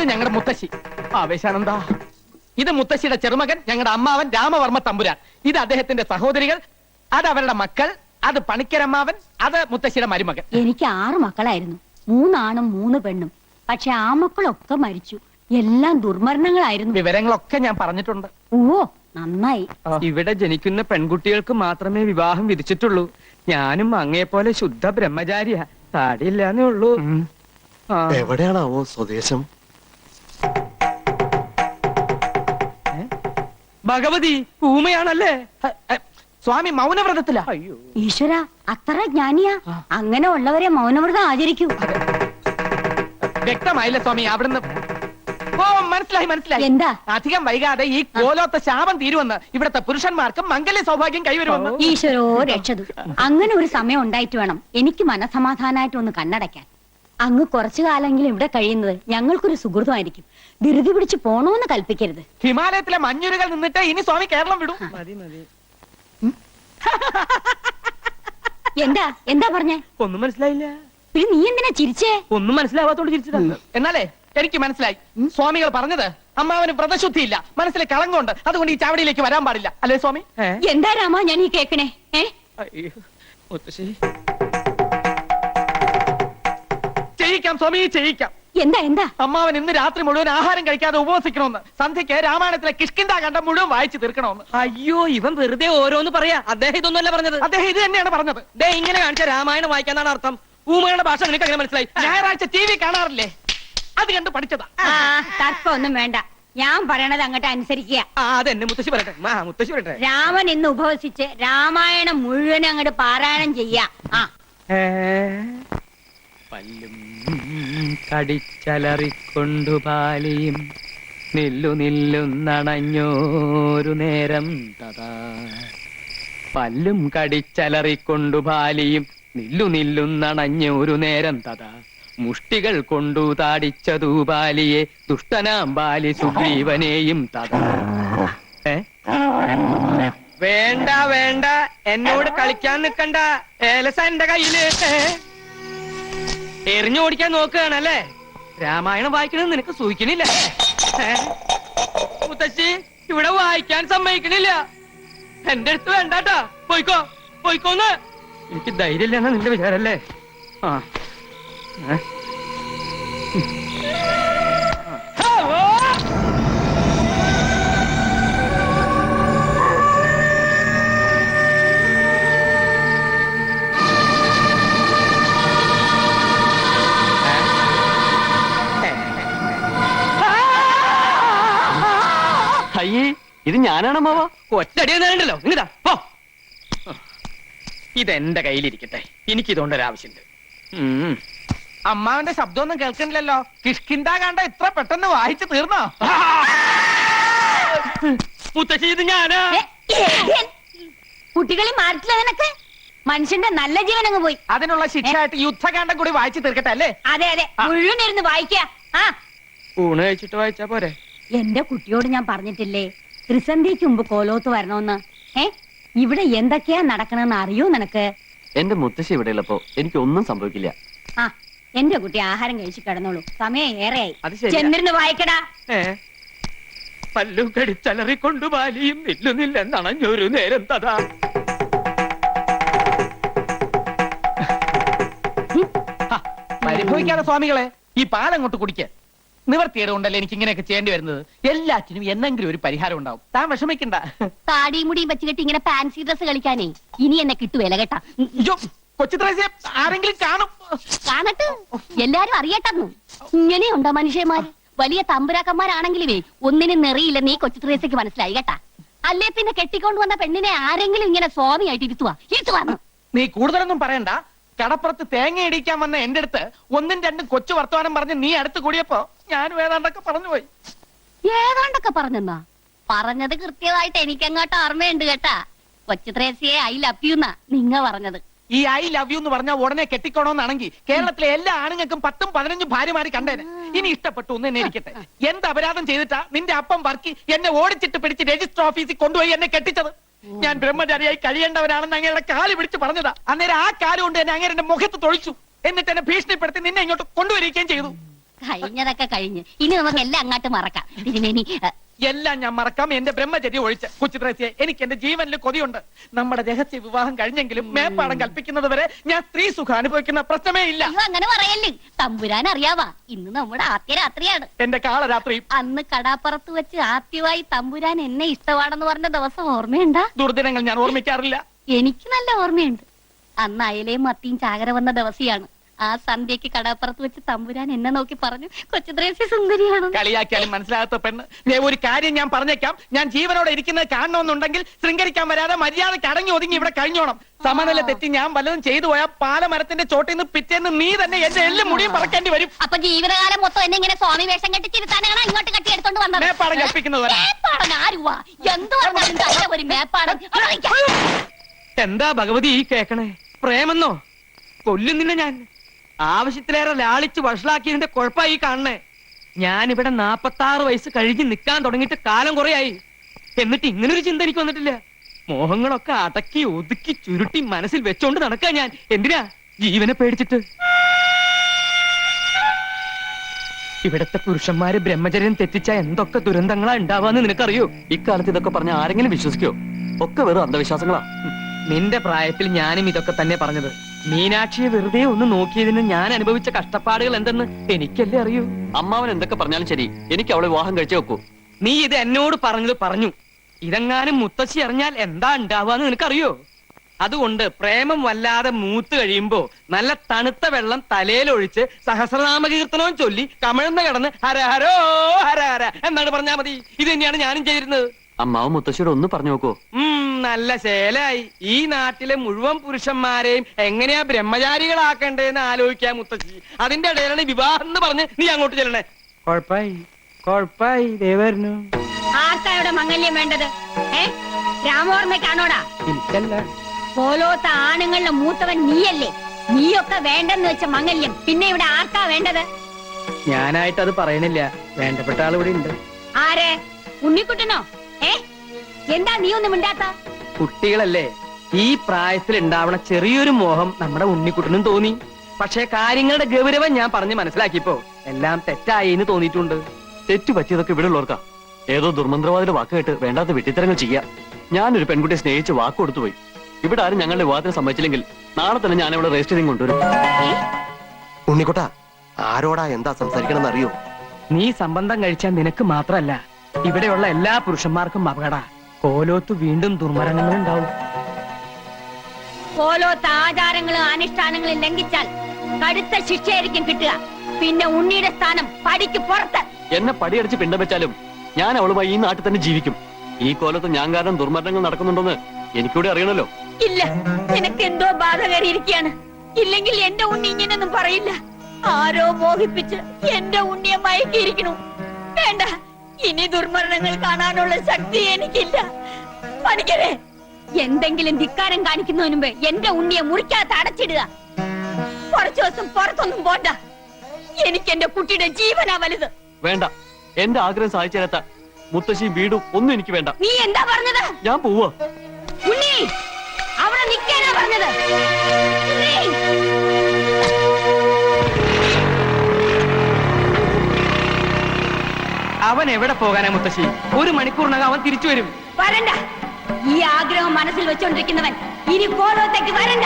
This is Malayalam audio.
ഇത് ഞങ്ങളുടെ മുത്തശ്ശി ആവേശാനന്ദ. ഇത് മുത്തശ്ശിയുടെ ചെറുമകൻ ഞങ്ങളുടെ അമ്മാവൻ രാമവർമ്മ തമ്പുരാൻ. ഇത് അദ്ദേഹത്തിന്റെ സഹോദരികൾ, അത് അവരുടെ മക്കൾ, അത് പണിക്കരമ്മാവൻ, അത് മുത്തശ്ശിയുടെ മരുമകൻ. എനിക്ക് 6 മക്കളായിരുന്നു, 3 ആണും 3 പെണ്ണും. പക്ഷെ ആ മക്കളൊക്കെ മരിച്ചു. എല്ലാം ദുർമരണങ്ങളായിരുന്നു. വിവരങ്ങളൊക്കെ ഞാൻ പറഞ്ഞിട്ടുണ്ട്. ഓ നന്നായി. ഇവിടെ ജനിക്കുന്ന പെൺകുട്ടികൾക്ക് മാത്രമേ വിവാഹം വിധിച്ചിട്ടുള്ളൂ. ഞാനും അങ്ങയെപ്പോലെ ശുദ്ധ ബ്രഹ്മചാരിയാ. താടിയില്ലാന്നേ ഉള്ളൂ. എവിടെയാണാവോ സ്വദേശം? ഭഗവതി ഊമയാണല്ലേ? സ്വാമി മൗനവ്രതത്തിലാ. അയ്യോ ഈശ്വര, അത്ര ജ്ഞാനിയാ. അങ്ങനെ ഉള്ളവരെ മൗനവ്രതം ആചരിക്കൂ. വ്യക്തമായില്ല സ്വാമി അവിടുന്ന്. ഓ മനസ്സിലായി മനസ്സിലായി. എന്താ? അധികം വൈകാതെ ഈ കോലോത്ത ശാപം തീരുവെന്ന്, ഇവിടത്തെ പുരുഷന്മാർക്ക് മംഗല്യ സൗഭാഗ്യം കൈവരുമെന്ന്. ഈശ്വരോ രക്ഷതു. അങ്ങനെ ഒരു സമയം ഉണ്ടായിട്ട് വേണം എനിക്ക് മനസമാധാനായിട്ട് ഒന്ന് കണ്ണടയ്ക്കാൻ. അങ്ങ് കുറച്ചു കാലെങ്കിലും ഇവിടെ കഴിയുന്നത് ഞങ്ങൾക്കൊരു സുഹൃതമായിരിക്കും. ധൃതി പിടിച്ച് പോണോന്ന് കൽപ്പിക്കരുത്. ഹിമാലയത്തിലെ മഞ്ഞുരുകൾ നിന്നിട്ട് ഇനി സ്വാമി കേരളം വിടും. മതി മതി. എന്താ എന്താ പറഞ്ഞേ? ഒന്നും മനസ്സിലായില്ല. പിന്നെ നീ എന്തിനാ ചിരിച്ചേ? ഒന്നും മനസ്സിലാവാത്തോണ്ട് ചിരിച്ചതാ. എന്നാലേ എനിക്ക് മനസ്സിലായി. സ്വാമികൾ പറഞ്ഞത് അമ്മാവന് വ്രതശുദ്ധിയില്ല, മനസ്സിലെ കളങ്കമുണ്ട്, അതുകൊണ്ട് ഈ ചാവടിയിലേക്ക് വരാൻ പാടില്ല അല്ലേ സ്വാമി? എന്താ രാമ ഞാൻ ഈ കേക്കണേ? അയ്യോ മുത്തശ്ശി. ചെയ്യിക്കാം സ്വാമി ചെയ്യിക്കാം. എന്താ എന്താ? അമ്മാവൻ ഇന്ന് രാത്രി മുഴുവൻ ആഹാരം കഴിക്കാതെ ഉപവസിക്കണമെന്ന്, സന്ധ്യയ്ക്ക് രാമായണത്തിലെ കിഷ്കിന്ധാകാന്ഡം മുഴുവൻ വായിച്ചു തീർക്കണമെന്ന്. അയ്യോ ഇവൻ വെറുതെ ഓരോന്ന് പറയാ. അദ്ദേഹം ഇതൊന്നുമല്ല പറഞ്ഞത്. അദ്ദേഹം ഇത് തന്നെയാണ് പറഞ്ഞത്. ദേ ഇങ്ങനെ കാണിച്ച രാമായണം വായിക്കാന്നാണ് അർത്ഥം. ഊമയുടെ ഭാഷ നിനക്ക് അങ്ങനെ മനസ്സിലായി? ഞായറാഴ്ച TV കാണാറില്ലേ, അത് കണ്ട് പഠിച്ചതാ. തർക്കമൊന്നും വേണ്ട, ഞാൻ പറയണത് അങ്ങോട്ട് അനുസരിക്കുക. അതെന്നെ മുത്തശ്ശി പറയട്ടെ. മുത്തശ്ശി പറയട്ടെ. രാമൻ ഇന്ന് ഉപവസിച്ച് രാമായണം മുഴുവൻ അങ്ങോട്ട് പാരായണം ചെയ്യാ. പല്ലും കടിച്ചലറിക്കൊണ്ടു പാലിയും നില്ലുനില്ലുന്നണഞ്ഞോരു നേരം തഥാ. പല്ലും കടിച്ചലറിക്കൊണ്ടു പാലിയും നില്ലുനില്ലുന്നണഞ്ഞൊരു നേരം തഥാ. മുഷ്ടികൾ കൊണ്ടു താടിച്ചതു ബാലിയെ ദുഷ്ടനാം ബാലി സുഗ്രീവനെയും തഥാ. വേണ്ട വേണ്ട, എന്നോട് കളിക്കാൻ നിക്കണ്ട. ഏലസ എന്റെ കയ്യില്. എറിഞ്ഞു ഓടിക്കാൻ നോക്കുകയാണല്ലേ? രാമായണം വായിക്കണമെന്ന് നിനക്ക് സൂഹിക്കണില്ല. മുത്തശ്ശി ഇവിടെ വായിക്കാൻ സമ്മതിക്കണില്ല. എന്റെ അടുത്ത് വേണ്ടാട്ടാ. പോയിക്കോ പോയിക്കോന്ന്. എനിക്ക് ധൈര്യമില്ലെന്നാ നിന്റെ വിചാരല്ലേ? അയ്യേ, ഇത് ഞാനാണമ്മാവാ. ഒറ്റടിയെന്നല്ലോ. ഇങ്ങതാ പോ. ഇതെന്റെ കയ്യിലിരിക്കട്ടെ, എനിക്കിതുകൊണ്ടൊരാവശ്യമുണ്ട്. അമ്മാവന്റെ ശബ്ദമൊന്നും കേൾക്കണില്ലല്ലോ. കിഷ്കിന്ധാകാന്ഡം ഇത്ര പെട്ടെന്ന് വായിച്ചു തീർന്നോ? മുത്തശ്ശി ഇത് ഞാനാ. കുട്ടികളെ മാറിട്ടില്ല നിനക്ക്? മനുഷ്യന്റെ നല്ല ജീവൻ അങ്ങ് പോയി. അതിനുള്ള ശിക്ഷയായിട്ട് യുദ്ധകാന്ഡം കൂടി വായിച്ചു തീർക്കട്ടെ അല്ലേ? അതെ അതെ, മുഴുവൻ ഇരുന്ന് വായിക്ക. ഊണ് കഴിച്ചിട്ട് വായിച്ചാ പോരെ? എന്റെ കുട്ടിയോട് ഞാൻ പറഞ്ഞിട്ടില്ലേ ത്രിസന്ധിക്ക് മുമ്പ് കോലോത്ത് വരണോന്ന്? ഇവിടെ എന്തൊക്കെയാ നടക്കണെന്ന് അറിയോ നിനക്ക്? എന്റെ മുത്തശ്ശി ഇവിടെ ഉള്ളപ്പോ എനിക്ക് ഒന്നും സംഭവിക്കില്ല. എന്റെ കുട്ടി ആഹാരം കഴിച്ച് കിടന്നോളൂ, സമയം ഏറെയായി. അത് ശരിയാ. ചെന്നിരുന്ന് വായിക്കടാ. പല്ലു കടിച്ചലറിക്കൊണ്ടു ബാലിയും നില്ലുന്നില്ലെന്നണഞ്ഞൊരു നേരം തഥാ. പരിഭവിക്കാതെ സ്വാമികളെ, ഈ പാലങ്ങോട്ട് കുടിക്ക്. നിവർത്തിയുടെ കൊണ്ടല്ലേ എനിക്ക് ഇങ്ങനെയൊക്കെ ചെയ്യേണ്ടി വരുന്നത്. എല്ലാറ്റിനും എന്തെങ്കിലും ഒരു പരിഹാരം ഉണ്ടാവും. താൻ വിഷമിക്കണ്ട. താടിയും മുടിയും വെച്ചുകെട്ടി ഇങ്ങനെ ഫാൻസി ഡ്രസ് കളിക്കാനേ ഇനി എന്നെ കിട്ടുവേല കേട്ടാ. കൊച്ചുത്രേസ്യ ആരെങ്കിലും കാണും. കാണട്ടെ, എല്ലാരും അറിയട്ടെന്നു. ഇങ്ങനെയുണ്ടോ മനുഷ്യന്മാര്? വലിയ തമ്പുരാക്കന്മാരാണെങ്കിലുമേ ഒന്നിനും നെറിയില്ല. നീ കൊച്ചുത്രേസ്യക്ക് മനസ്സിലായി കേട്ടാ. അല്ലേ പിന്നെ കെട്ടിക്കൊണ്ടുവന്ന പെണ്ണിനെ ആരെങ്കിലും ഇങ്ങനെ സ്വാമിയായിട്ട് ഇരുത്തുവാന്ന്. നീ കൂടുതലൊന്നും പറയണ്ട. കടപ്പുറത്ത് തേങ്ങ ഇടിക്കാൻ വന്ന എന്റെ അടുത്ത് 1ഉം 2ഉം കൊച്ചു വർത്തമാനം പറഞ്ഞ് നീ അടുത്ത് കൂടിയപ്പോ ഞാൻ ഏതാണ്ടൊക്കെ പറഞ്ഞുപോയി. ഏതാണ്ടൊക്കെ പറഞ്ഞെന്നാ പറഞ്ഞത്? കൃത്യമായിട്ട് എനിക്കങ്ങോട്ട് ഓർമ്മയുണ്ട് കേട്ടാ. കൊച്ചുത്രേസ്യയെ ഐ ലവ് യു എന്നാ നിങ്ങ പറഞ്ഞത്. ഈ ഐ ലവ് യു എന്ന് പറഞ്ഞാൽ ഉടനെ കെട്ടിക്കോണോന്നാണെങ്കിൽ കേരളത്തിലെ എല്ലാ ആണുങ്ങൾക്കും 10ഉം 15ഉം ഭാര്യമാര് കണ്ടേനെ. ഇനി ഇഷ്ടപ്പെട്ടു എന്ന് എന്നെ ഇരിക്കട്ടെ. എന്ത് അപരാധം ചെയ്തിട്ടാ നിന്റെ അപ്പം വർക്കി എന്നെ ഓടിച്ചിട്ട് പിടിച്ച് രജിസ്റ്റർ ഓഫീസിൽ കൊണ്ടുപോയി എന്നെ കെട്ടിച്ചത്? ഞാൻ ബ്രഹ്മചാരിയായി കഴിയേണ്ടവരാണെന്ന് അങ്ങയുടെ കാല് പിടിച്ച് പറഞ്ഞതാ. അന്നേരം ആ കാല് കൊണ്ട് എന്നെ അങ്ങേരെ മുഖത്ത് തൊഴിച്ചു. എന്നിട്ട് എന്നെ ഭീഷണിപ്പെടുത്തി നിന്നെ ഇങ്ങോട്ട് കൊണ്ടുവരികയും ചെയ്തു. കഴിഞ്ഞതൊക്കെ കഴിഞ്ഞ് ഇനി നമുക്ക് എല്ലാം അങ്ങോട്ട് മറക്കാം തിരുമേനി. എല്ലാം ഞാൻ മറക്കാം, എന്റെ ബ്രഹ്മചര്യം ഒഴിച്ച്. കൊച്ചുത്രേസ്യെ, എനിക്ക് എന്റെ ജീവനിൽ കൊതിയുണ്ട്. നമ്മുടെ രഹസ്യ വിവാഹം കഴിഞ്ഞെങ്കിലും മേപ്പാടം കൽപ്പിക്കുന്നത് വരെ ഞാൻ സ്ത്രീ സുഖം അനുഭവിക്കുന്ന പ്രശ്നമേ ഇല്ല. അയ്യോ അങ്ങനെ പറയല്ലേ, തമ്പുരാൻ അറിയാവാ ഇന്ന് നമ്മുടെ ആദ്യ രാത്രിയാണ്. എന്റെ കാളരാത്രി അന്ന് കടാപ്പുറത്ത് വെച്ച് ആദ്യമായി തമ്പുരാൻ എന്നെ ഇഷ്ടമാണെന്ന് പറഞ്ഞ ദിവസം ഓർമ്മയുണ്ടാ? ദുർദിനങ്ങൾ ഞാൻ ഓർമ്മിക്കാറില്ല. എനിക്ക് നല്ല ഓർമ്മയുണ്ട്. അന്ന് അയലയും മത്തിയും ചാകര വന്ന ദിവസിയാണ്. ആ സന്ധ്യക്ക് കടാപ്പുറത്ത് വെച്ച് തമ്പുരാൻ എന്നെ നോക്കി പറഞ്ഞു, കൊച്ചുത്രേസ്യ സുന്ദരിയാണ്. കളിയാക്കിയാലും മനസ്സിലാകാത്ത പെണ്ണ്. ഒരു കാര്യം ഞാൻ പറഞ്ഞേക്കാം, ഞാൻ ജീവനോടെ ഇരിക്കുന്നത് കാണണമെന്നുണ്ടെങ്കിൽ ശൃംഗരിക്കാൻ വരാതെ മര്യാദയ്ക്ക് അടങ്ങി ഒതുങ്ങി ഇവിടെ കഴിഞ്ഞോണം. സമനില തെറ്റി ഞാൻ വല്ലതും ചെയ്തു പോയാൽ പാലമരത്തിന്റെ ചോട്ടിൽ നിന്ന് പിറ്റേന്ന് നീ തന്നെ എന്റെ എല്ലും മുടിയും പറക്കേണ്ടി വരും. അപ്പൊ ജീവിതകാലം മൊത്തം എന്നെ ഇങ്ങനെ സ്വാമി വേഷം കെട്ടിച്ചിരുത്താനാണ് ഇങ്ങോട്ട് കെട്ടിയെടുത്തോണ്ട് വന്നത്. മേപ്പാടം കൽപ്പിക്കുന്നത് വരെ. മേപ്പാടൻ ആരുവാ? എന്ത് പറഞ്ഞാലും തന്റെ ഒരു മേപ്പാടൻ. എന്താ ഭഗവതി ഈ കേക്കണേ? പ്രേമെന്നോ? കൊല്ലുന്നില്ല ഞാൻ. ആവശ്യത്തിലേറെ ലാളിച്ച് വഷളാക്കിയതിന്റെ കുഴപ്പമായി കാണണേ. ഞാനിവിടെ 46 വയസ്സ് കഴിഞ്ഞ് നിൽക്കാൻ തുടങ്ങിയിട്ട് കാലം കുറയായി. എന്നിട്ട് ഇങ്ങനൊരു ചിന്ത എനിക്ക് വന്നിട്ടില്ല. മോഹങ്ങളൊക്കെ അടക്കി ഒതുക്കി ചുരുട്ടി മനസ്സിൽ വെച്ചോണ്ട് നടക്കാൻ ഞാൻ. എന്തിനാ? ജീവനെ പേടിച്ചിട്ട്. ഇവിടത്തെ പുരുഷന്മാര് ബ്രഹ്മചര്യം തെറ്റിച്ച എന്തൊക്കെ ദുരന്തങ്ങളാ ഉണ്ടാവാന്ന് നിനക്കറിയോ? ഇക്കാലത്ത് ഇതൊക്കെ പറഞ്ഞ ആരെങ്കിലും വിശ്വസിക്കോ? ഒക്കെ വെറും അന്ധവിശ്വാസങ്ങളാ. നിന്റെ പ്രായത്തിൽ ഞാനും ഇതൊക്കെ തന്നെ പറഞ്ഞത്. മീനാക്ഷിയെ വെറുതെ ഒന്ന് നോക്കിയതിന് ഞാൻ അനുഭവിച്ച കഷ്ടപ്പാടുകൾ എന്തെന്ന് എനിക്കല്ലേ അറിയൂ. അമ്മാവൻ എന്തൊക്കെ പറഞ്ഞാലും ശരി, എനിക്ക് അവളെ വിവാഹം കഴിച്ചേ വെക്കൂ. നീ ഇത് എന്നോട് പറഞ്ഞത് പറഞ്ഞു. ഇതെങ്ങാനും മുത്തശ്ശി അറിഞ്ഞാൽ എന്താ ഉണ്ടാവാന്ന് നിനക്കറിയോ? അതുകൊണ്ട് പ്രേമം വല്ലാതെ മൂത്ത് കഴിയുമ്പോ നല്ല തണുത്ത വെള്ളം തലയിലൊഴിച്ച് സഹസ്രനാമകീർത്തനവും ചൊല്ലി കമഴ്ന്ന് കിടന്ന് ഹരഹരോ ഹരഹര എന്നാണ് പറഞ്ഞാ മതി. ഇത് തന്നെയാണ് ഞാനും ചെയ്തിരുന്നത്. അമ്മാവൻ മുത്തശ്ശിയോട് ഒന്ന് പറഞ്ഞു നോക്കൂ. നല്ല ശേലായി. ഈ നാട്ടിലെ മുഴുവൻ പുരുഷന്മാരെയും എങ്ങനെയാ ബ്രഹ്മചാരികളാക്കണ്ടേന്ന് ആലോചിക്കാൻ മുത്തശ്ശി. അതിന്റെ ഇടയിലാണ് വിവാഹം എന്ന് പറഞ്ഞ് നീ അങ്ങോട്ട് ചെല്ലണേ. കൊഴപ്പായി ദേവരനു. ആർക്കായുടെ മംഗല്യം വേണ്ടത്? രാമോർമ്മയ്ക്കാണോടാ? എനിക്കല്ല. പോലോത്ത ആണുങ്ങളുടെ മൂത്തവൻ നീയല്ലേ? നീയൊക്കെ വേണ്ടെന്ന് വെച്ച മംഗല്യം പിന്നെ ഇവിടെ ആർക്കാ വേണ്ടത്? ഞാനായിട്ട് അത് പറയണില്ല. വേണ്ടപ്പെട്ട ആൾ ഇവിടെ ഉണ്ട്. ആര്? ഉണ്ണിക്കുട്ടനോ? എന്താ നീ ഒന്നും മിണ്ടാത്ത? കുട്ടികളല്ലേ, ഈ പ്രായത്തിൽ ഉണ്ടാവണ ചെറിയൊരു മോഹം നമ്മുടെ ഉണ്ണിക്കുട്ടനും തോന്നി. പക്ഷെ കാര്യങ്ങളുടെ ഗൗരവം ഞാൻ പറഞ്ഞ് മനസ്സിലാക്കിയപ്പോ എല്ലാം തെറ്റായി എന്ന് തോന്നിയിട്ടുണ്ട്. തെറ്റു പറ്റിയതൊക്കെ ഇവിടെ ഉള്ളവർക്കാ. ഏതോ ദുർമന്ത്രവാദിയുടെ വാക്ക് കേട്ട് വേണ്ടാത്ത വെട്ടിത്തരങ്ങൾ ചെയ്യാ. ഞാനൊരു പെൺകുട്ടിയെ സ്നേഹിച്ച് വാക്ക് കൊടുത്തുപോയി. ഇവിടെ ആരും ഞങ്ങളുടെ വിവാഹത്തിന് സമ്മതിച്ചില്ലെങ്കിൽ നാളെ തന്നെ ഞാൻ ഇവിടെ രജിസ്റ്റർ ചെയ്ത് കൊണ്ടുവരും. ഉണ്ണിക്കുട്ട, ആരോടാ എന്താ സംസാരിക്കണം അറിയോ? നീ സംബന്ധം കഴിച്ചാൽ നിനക്ക് മാത്രല്ല ഇവിടെയുള്ള എല്ലാ പുരുഷന്മാർക്കും അപകട. കോലോത്ത് വീണ്ടും ദുർമരണങ്ങൾ ഉണ്ടാവും. പോലോത്ത ആചാരങ്ങളും അനുഷ്ഠാനങ്ങളും ലംഘിച്ചാൽ കടുത്ത ശിക്ഷയായിരിക്കും കിട്ടുക. പിന്നെ ഉണ്ണിയുടെ സ്ഥാനം പടിക്ക് പുറത്ത്. എന്നെ പടിയടിച്ച് പിണ്ടം വെച്ചാലും ഞാൻ അവളുമായി ഈ നാട്ടിൽ തന്നെ ജീവിക്കും. ഈ കോലത്ത് ഞാൻ കാരണം ദുർമരണങ്ങൾ നടക്കുന്നുണ്ടെന്ന് എനിക്കൂടെ അറിയണല്ലോ. ഇല്ല, നിനക്ക് എന്തോ ബാധ കയറിയിരിക്കുകയാണ്. ഇല്ലെങ്കിൽ എന്റെ ഉണ്ണി ഇങ്ങനെയൊന്നും പറയില്ല. ആരോ മോഹിപ്പിച്ച് എന്റെ ഉണ്ണിയെ മയക്കിയിരിക്കണു. വേണ്ട, ഇനി ദുർമരണങ്ങൾ കാണാനുള്ള ശക്തി എനിക്കില്ല. പണിക്കരെ, എന്തെങ്കിലും ധിക്കാരം കാണിക്കുന്നതിന് മുമ്പ് എന്റെ ഉണ്ണിയെ മുറിക്കാത്ത അടച്ചിടുക. കുറച്ചു ദിവസം പുറത്തൊന്നും പോണ്ട. എനിക്ക് എന്റെ കുട്ടിയുടെ ജീവനാ വലുത്. വേണ്ട, എന്റെ ആഗ്രഹം സാധിച്ചു തരാത്ത മുത്തശ്ശിയും വീടും ഒന്നും എനിക്ക് വേണ്ട. നീ എന്താ പറഞ്ഞത്? ഞാൻ പോവാ. ഉണ്ണി, അവിടെ നിൽക്കാനാ പറഞ്ഞത്. ഉണ്ണി! അവൻ എവിടെ പോകാനാ മുത്തശ്ശി? 1 മണിക്കൂറിനകം അവൻ തിരിച്ചു വരും. വരണ്ട. ഈ ആഗ്രഹം മനസ്സിൽ വെച്ചോണ്ടിരിക്കുന്നവൻ ഇനി കോലോത്തേക്ക് വരണ്ട.